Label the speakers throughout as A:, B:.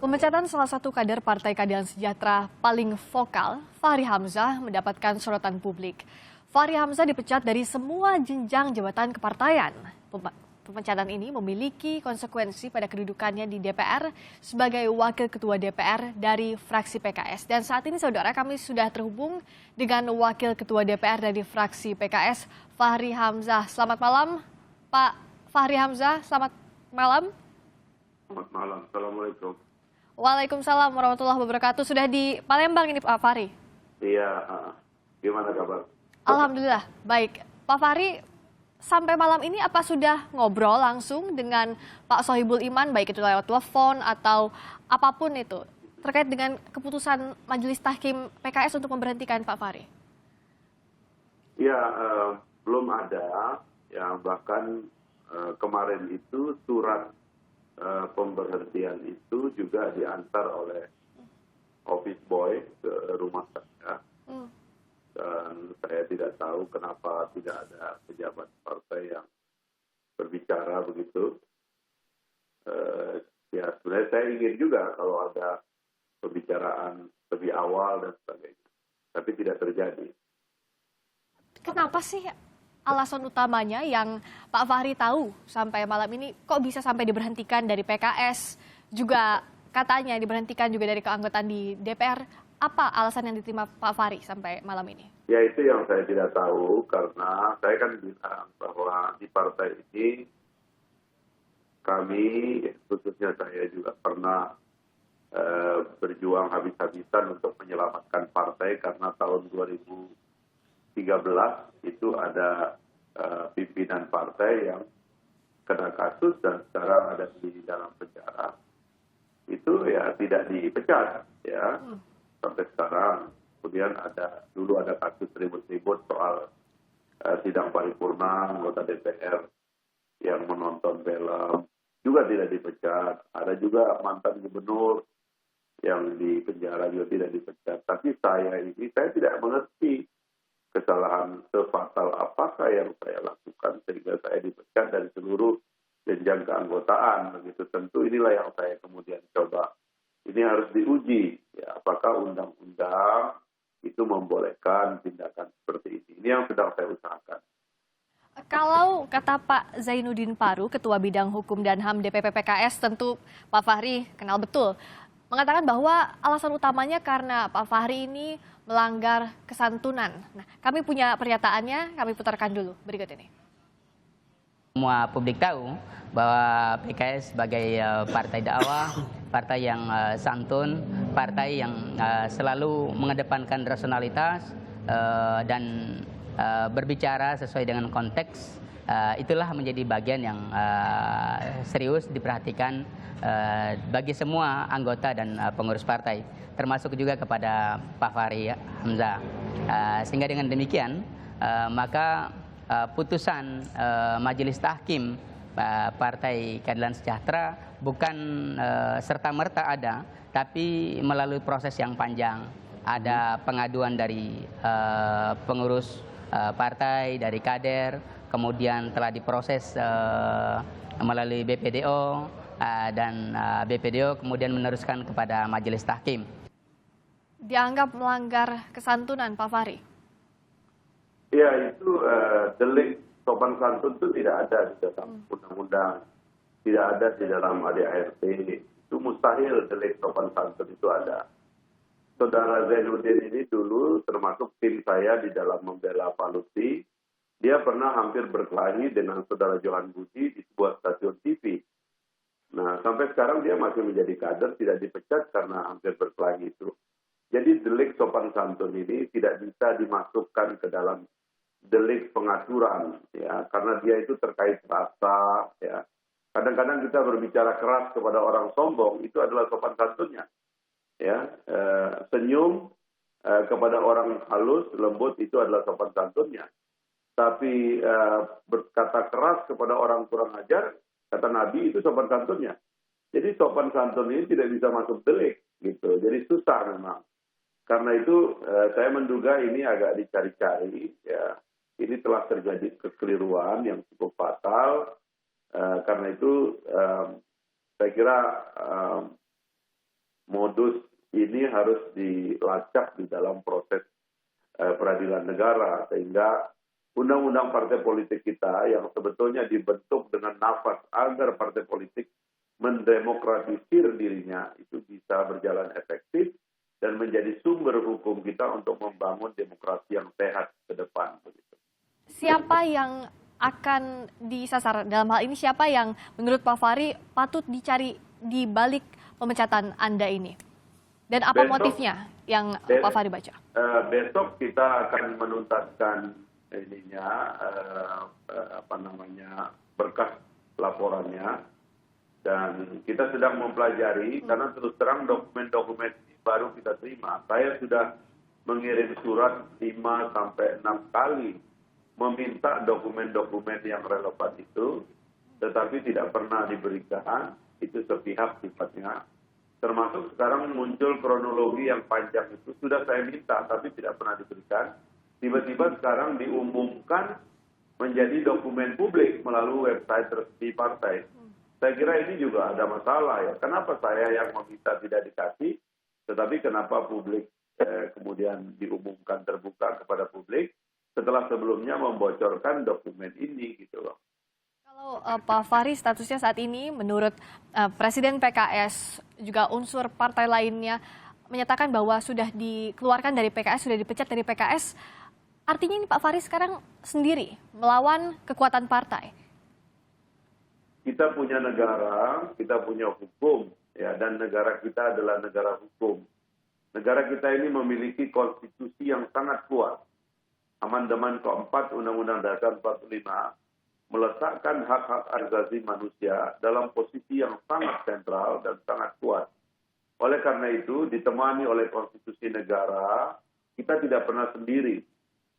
A: Pemecatan salah satu kader Partai Keadilan Sejahtera paling vokal, Fahri Hamzah, mendapatkan sorotan publik. Fahri Hamzah dipecat dari semua jenjang jabatan kepartaian. Pemecatan ini memiliki konsekuensi pada kedudukannya di DPR sebagai Wakil Ketua DPR dari fraksi PKS. Dan saat ini saudara kami sudah terhubung dengan Wakil Ketua DPR dari fraksi PKS, Fahri Hamzah. Selamat malam, Pak Fahri Hamzah. Selamat malam.
B: Selamat malam. Assalamualaikum.
A: Waalaikumsalam warahmatullahi wabarakatuh. Sudah di Palembang ini Pak Fahri?
B: Iya, gimana kabar?
A: Alhamdulillah, baik. Pak Fahri, sampai malam ini apa sudah ngobrol langsung dengan Pak Sohibul Iman, baik itu lewat telepon atau apapun itu, terkait dengan keputusan Majelis Tahkim PKS untuk memberhentikan Pak Fahri?
B: Ya, belum ada. Ya, bahkan kemarin itu surat pemberhentian itu juga diantar oleh office boy ke rumah saya. Dan saya tidak tahu kenapa tidak ada pejabat partai yang berbicara begitu. Ya, sebenarnya saya ingin juga kalau ada pembicaraan lebih awal dan sebagainya. Tapi tidak terjadi.
A: Kenapa sih alasan utamanya yang Pak Fahri tahu sampai malam ini kok bisa sampai diberhentikan dari PKS, juga katanya diberhentikan juga dari keanggotaan di DPR? Apa alasan yang diterima Pak Fahri sampai malam ini?
B: Ya, itu yang saya tidak tahu karena saya kan bilang bahwa di partai ini kami, khususnya saya juga pernah berjuang habis-habisan untuk menyelamatkan partai karena tahun 2013 itu ada pimpinan partai yang kena kasus dan sekarang ada di dalam penjara. Itu ya tidak dipecat ya sampai sekarang. Kemudian dulu ada kasus ribut-ribut soal sidang paripurna anggota DPR yang menonton film juga tidak dipecat. Ada juga mantan gubernur yang di penjara juga tidak dipecat. Tapi saya tidak mengerti kesalahan sefatal apakah yang saya lakukan sehingga saya dipecat dari seluruh jenjang keanggotaan. Begitu tentu inilah yang saya kemudian coba. Ini harus diuji ya, apakah undang-undang itu membolehkan tindakan seperti ini. Ini yang sedang saya usahakan.
A: Kalau kata Pak Zainuddin Paru, Ketua Bidang Hukum dan HAM DPP PKS, tentu Pak Fahri kenal betul, mengatakan bahwa alasan utamanya karena Pak Fahri ini melanggar kesantunan. Nah, kami punya pernyataannya, kami putarkan dulu berikut ini.
C: Semua publik tahu bahwa PKS sebagai partai dakwah, partai yang santun, partai yang selalu mengedepankan rasionalitas dan berbicara sesuai dengan konteks. Itulah menjadi bagian yang serius diperhatikan bagi semua anggota dan pengurus partai, termasuk juga kepada Pak Fahri Hamzah. Sehingga dengan demikian maka putusan Majelis Tahkim Partai Keadilan Sejahtera bukan serta-merta ada, tapi melalui proses yang panjang. Ada pengaduan dari pengurus partai, dari kader, kemudian telah diproses melalui BPDO, dan BPDO kemudian meneruskan kepada Majelis Tahkim.
A: Dianggap melanggar kesantunan, Pak Fahri?
B: Ya, itu delik sopan santun itu tidak ada di dalam undang-undang, tidak ada di dalam ADART. Itu mustahil delik sopan santun itu ada. Saudara Zainuddin ini dulu termasuk tim saya di dalam membela Pak Lutfi. Dia pernah hampir berkelahi dengan saudara Johan Budi di sebuah stasiun TV. Nah, sampai sekarang dia masih menjadi kader, tidak dipecat karena hampir berkelahi itu. Jadi delik sopan santun ini tidak bisa dimasukkan ke dalam delik pengaturan, ya, karena dia itu terkait rasa, ya. Kadang-kadang kita berbicara keras kepada orang sombong, itu adalah sopan santunnya, ya. Senyum kepada orang halus, lembut, itu adalah sopan santunnya. Tapi berkata keras kepada orang kurang ajar, kata Nabi, itu sopan santunnya. Jadi sopan santun ini tidak bisa masuk delik, gitu. Jadi susah memang. Karena itu saya menduga ini agak dicari-cari, ya. Ini telah terjadi kekeliruan yang cukup fatal. Karena itu saya kira ini harus dilacak di dalam proses peradilan negara, sehingga undang-undang partai politik kita yang sebetulnya dibentuk dengan nafas agar partai politik mendemokratisir dirinya itu bisa berjalan efektif dan menjadi sumber hukum kita untuk membangun demokrasi yang sehat ke depan.
A: Siapa yang akan disasar dalam hal ini? Siapa yang menurut Pak Fahri patut dicari di balik pemecatan Anda ini? Dan apa motifnya yang Pak Fahri baca?
B: Besok kita akan menuntaskan berkas laporannya, dan kita sedang mempelajari karena terus terang dokumen-dokumen ini baru kita terima. Saya sudah mengirim surat 5 sampai 6 kali meminta dokumen-dokumen yang relevan itu, tetapi tidak pernah diberikan. Itu sepihak sifatnya. Termasuk sekarang muncul kronologi yang panjang itu, sudah saya minta tapi tidak pernah diberikan. Tiba-tiba sekarang diumumkan menjadi dokumen publik melalui website resmi partai. Saya kira ini juga ada masalah ya. Kenapa saya yang meminta tidak dikasih, tetapi kenapa publik kemudian diumumkan terbuka kepada publik setelah sebelumnya membocorkan dokumen ini gitu loh.
A: Kalau Pak Fahri statusnya saat ini menurut Presiden PKS juga unsur partai lainnya menyatakan bahwa sudah dikeluarkan dari PKS, sudah dipecat dari PKS. Artinya ini Pak Fahri sekarang sendiri melawan kekuatan partai.
B: Kita punya negara, kita punya hukum, ya, dan negara kita adalah negara hukum. Negara kita ini memiliki konstitusi yang sangat kuat. Amandemen keempat Undang-Undang Dasar 45 meletakkan hak-hak asasi manusia dalam posisi yang sangat sentral dan sangat kuat. Oleh karena itu, ditemani oleh konstitusi negara, kita tidak pernah sendiri.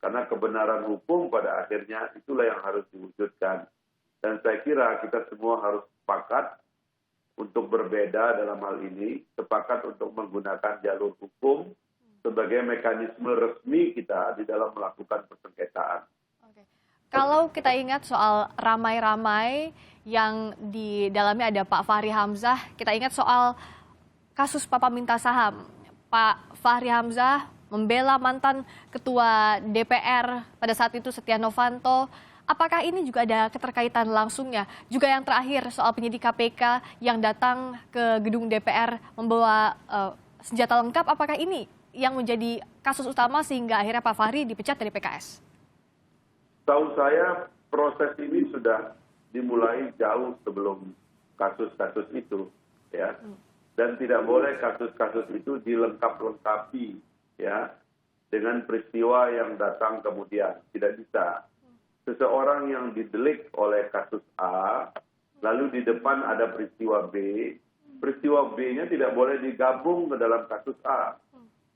B: Karena kebenaran hukum pada akhirnya itulah yang harus diwujudkan. Dan saya kira kita semua harus sepakat untuk berbeda dalam hal ini, sepakat untuk menggunakan jalur hukum sebagai mekanisme resmi kita di dalam melakukan persengketaan.
A: Kalau kita ingat soal ramai-ramai yang di dalamnya ada Pak Fahri Hamzah, kita ingat soal kasus Papa Minta Saham. Pak Fahri Hamzah membela mantan ketua DPR pada saat itu Setia Novanto. Apakah ini juga ada keterkaitan langsungnya? Juga yang terakhir soal penyidik KPK yang datang ke gedung DPR membawa senjata lengkap, apakah ini yang menjadi kasus utama sehingga akhirnya Pak Fahri dipecat dari PKS?
B: Tahu saya proses ini sudah dimulai jauh sebelum kasus-kasus itu, ya. Dan tidak boleh kasus-kasus itu dilengkap-lengkapi, ya, dengan peristiwa yang datang kemudian. Tidak bisa. Seseorang yang didelik oleh kasus A, lalu di depan ada peristiwa B, peristiwa B-nya tidak boleh digabung ke dalam kasus A.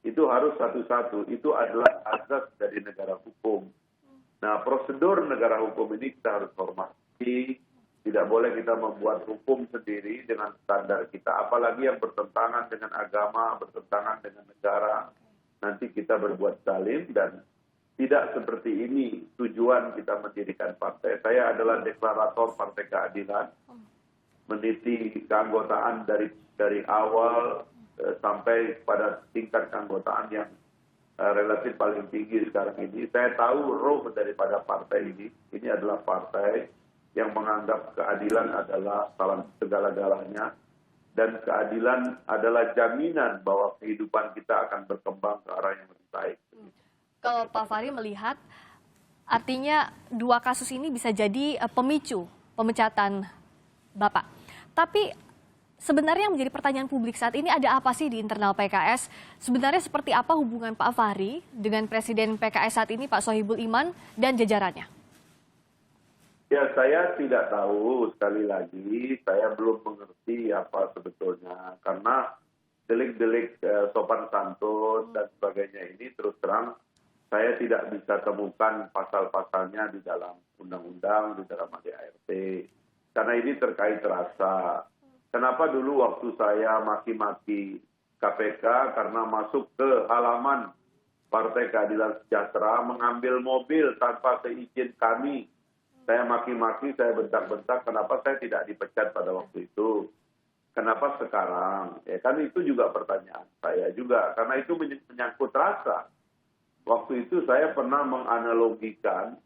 B: Itu harus satu-satu. Itu adalah asas dari negara hukum. Nah, prosedur negara hukum ini kita harus hormati. Tidak boleh kita membuat hukum sendiri dengan standar kita. Apalagi yang bertentangan dengan agama, bertentangan dengan negara. Nanti kita berbuat zalim dan tidak seperti ini tujuan kita mendirikan partai. Saya adalah deklarator Partai Keadilan. Meniti keanggotaan dari awal sampai pada tingkat keanggotaan yang relatif paling tinggi sekarang ini. Saya tahu roh daripada partai ini. Ini adalah partai yang menganggap keadilan adalah segala-galanya. Dan keadilan adalah jaminan bahwa kehidupan kita akan berkembang ke arah yang lebih baik.
A: Kalau Pak Fahri melihat, artinya dua kasus ini bisa jadi pemicu pemecatan Bapak. Tapi sebenarnya yang menjadi pertanyaan publik saat ini, ada apa sih di internal PKS? Sebenarnya seperti apa hubungan Pak Fahri dengan Presiden PKS saat ini, Pak Sohibul Iman, dan jajarannya?
B: Ya, saya tidak tahu. Sekali lagi, saya belum mengerti apa sebetulnya. Karena delik-delik sopan santun dan sebagainya ini terus terang, saya tidak bisa temukan pasal-pasalnya di dalam undang-undang, di dalam ADART. Karena ini terkait rasa. Kenapa dulu waktu saya maki-maki KPK karena masuk ke halaman Partai Keadilan Sejahtera, mengambil mobil tanpa seizin kami. Saya maki-maki, saya bentak-bentak, kenapa saya tidak dipecat pada waktu itu. kenapa sekarang? Ya kan itu juga pertanyaan saya juga, karena itu menyangkut rasa. Waktu itu saya pernah menganalogikan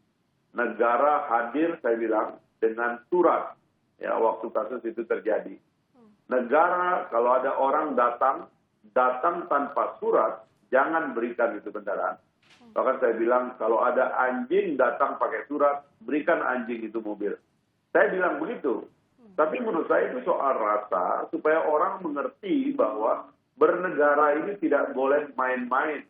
B: negara hadir, saya bilang, dengan surat. Ya, waktu kasus itu terjadi. Negara, kalau ada orang datang tanpa surat, jangan berikan itu kendaraan. Bahkan saya bilang, kalau ada anjing datang pakai surat, berikan anjing itu mobil. Saya bilang begitu. Tapi menurut saya itu soal rasa, supaya orang mengerti bahwa bernegara ini tidak boleh main-main.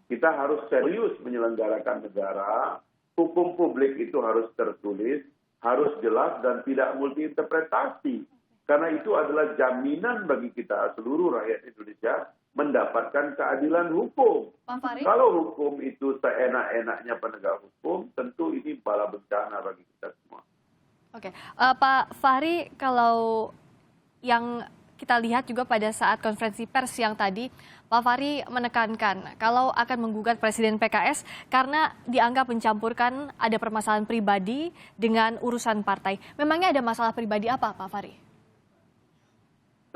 B: Kita harus serius menyelenggarakan negara, hukum publik itu harus tertulis, harus jelas dan tidak multi interpretasi. Karena itu adalah jaminan bagi kita seluruh rakyat Indonesia mendapatkan keadilan hukum.
A: Pak Fahri?
B: Kalau hukum itu seenak-enaknya penegak hukum, tentu ini bala bencana bagi kita semua.
A: Oke, Pak Fahri, kalau yang kita lihat juga pada saat konferensi pers yang tadi, Pak Fahri menekankan kalau akan menggugat Presiden PKS karena dianggap mencampurkan ada permasalahan pribadi dengan urusan partai. Memangnya ada masalah pribadi apa, Pak Fahri?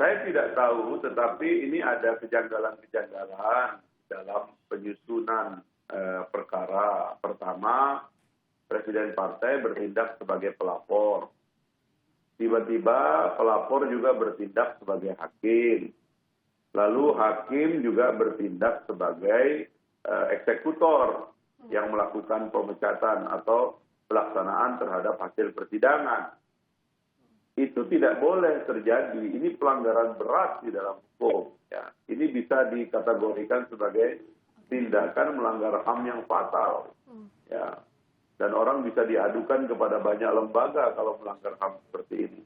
B: Saya tidak tahu, tetapi ini ada kejanggalan-kejanggalan dalam penyusunan perkara. Pertama, Presiden partai bertindak sebagai pelapor. Tiba-tiba pelapor juga bertindak sebagai hakim. Lalu hakim juga bertindak sebagai eksekutor yang melakukan pemecatan atau pelaksanaan terhadap hasil persidangan. Itu tidak boleh terjadi. Ini pelanggaran berat di dalam hukum. Ya. Ini bisa dikategorikan sebagai tindakan melanggar HAM yang fatal. Ya. Dan orang bisa diadukan kepada banyak lembaga kalau melanggar HAM seperti ini.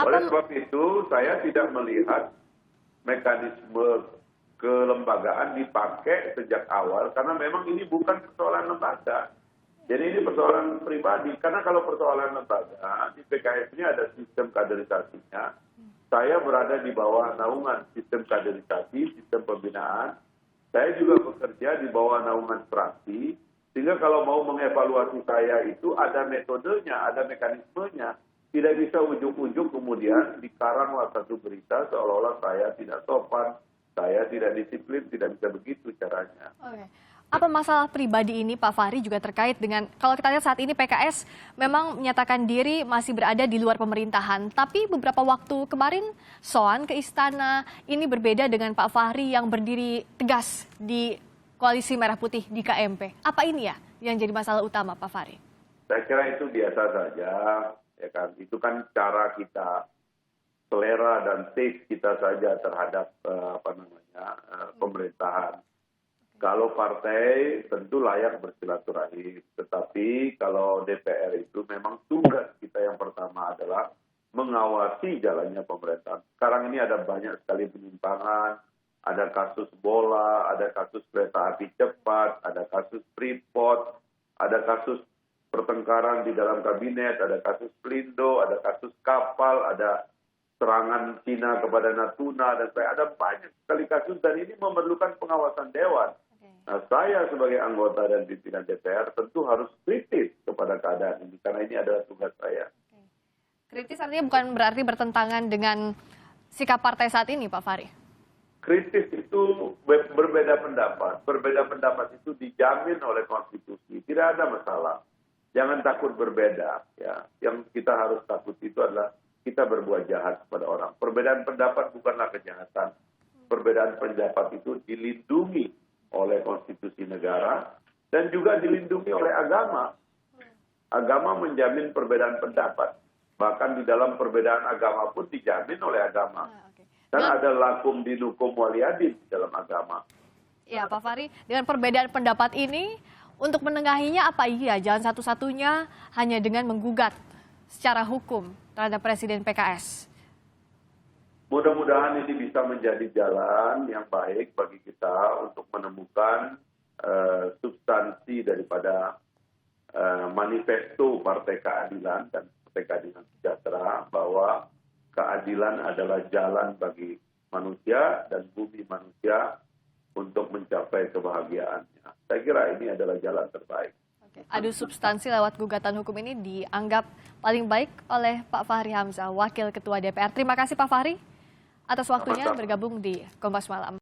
B: Oleh sebab itu, saya tidak melihat mekanisme kelembagaan dipakai sejak awal, karena memang ini bukan persoalan lembaga. Jadi ini persoalan pribadi, karena kalau persoalan lembaga, di PKS ini ada sistem kaderisasinya. Saya berada di bawah naungan sistem kaderisasi, sistem pembinaan. Saya juga bekerja di bawah naungan fraksi, sehingga kalau mau mengevaluasi saya itu ada metodenya, ada mekanismenya. Tidak bisa ujuk-ujuk kemudian dikaranglah satu berita seolah-olah saya tidak sopan, saya tidak disiplin, tidak bisa begitu caranya.
A: Oke. Apa masalah pribadi ini Pak Fahri juga terkait dengan, kalau kita lihat saat ini PKS memang menyatakan diri masih berada di luar pemerintahan, tapi beberapa waktu kemarin soan ke istana, ini berbeda dengan Pak Fahri yang berdiri tegas di Koalisi Merah Putih di KMP. Apa ini ya yang jadi masalah utama Pak Fahri?
B: Saya kira itu biasa saja, ya kan. Itu kan cara kita, selera dan taste kita saja terhadap pemerintahan. Kalau partai tentu layak bersilaturahim, tetapi kalau DPR itu memang tugas kita yang pertama adalah mengawasi jalannya pemerintahan. Sekarang ini ada banyak sekali penyimpangan, ada kasus bola, ada kasus kereta api cepat, ada kasus Freeport, ada kasus pertengkaran di dalam kabinet, ada kasus Pelindo, ada kasus kapal, ada serangan Cina kepada Natuna, dan ada banyak sekali kasus, dan ini memerlukan pengawasan dewan. Nah, saya sebagai anggota dan pimpinan DPR tentu harus kritis kepada keadaan ini, karena ini adalah tugas saya.
A: Kritis artinya bukan berarti bertentangan dengan sikap partai saat ini, Pak Fahri?
B: Kritis itu berbeda pendapat. Berbeda pendapat itu dijamin oleh konstitusi. Tidak ada masalah. Jangan takut berbeda. Ya. Yang kita harus takut itu adalah kita berbuat jahat kepada orang. Perbedaan pendapat bukanlah kejahatan. Perbedaan pendapat itu dilindungi oleh konstitusi negara dan juga dilindungi oleh agama. Agama menjamin perbedaan pendapat. Bahkan di dalam perbedaan agama pun dijamin oleh agama. Dan ada lakum dinukum waliyadin dalam agama.
A: Ya Pak Fahri, dengan perbedaan pendapat ini, untuk menengahinya apa iya? Jalan satu-satunya hanya dengan menggugat secara hukum terhadap Presiden PKS.
B: Mudah-mudahan ini bisa menjadi jalan yang baik bagi kita untuk menemukan substansi daripada manifesto Partai Keadilan dan Partai Keadilan Sejahtera, bahwa keadilan adalah jalan bagi manusia dan bumi manusia untuk mencapai kebahagiaannya. Saya kira ini adalah jalan terbaik.
A: Oke. adu substansi lewat gugatan hukum ini dianggap paling baik oleh Pak Fahri Hamzah, Wakil Ketua DPR. Terima kasih Pak Fahri atas waktunya bergabung di Kompas Malam.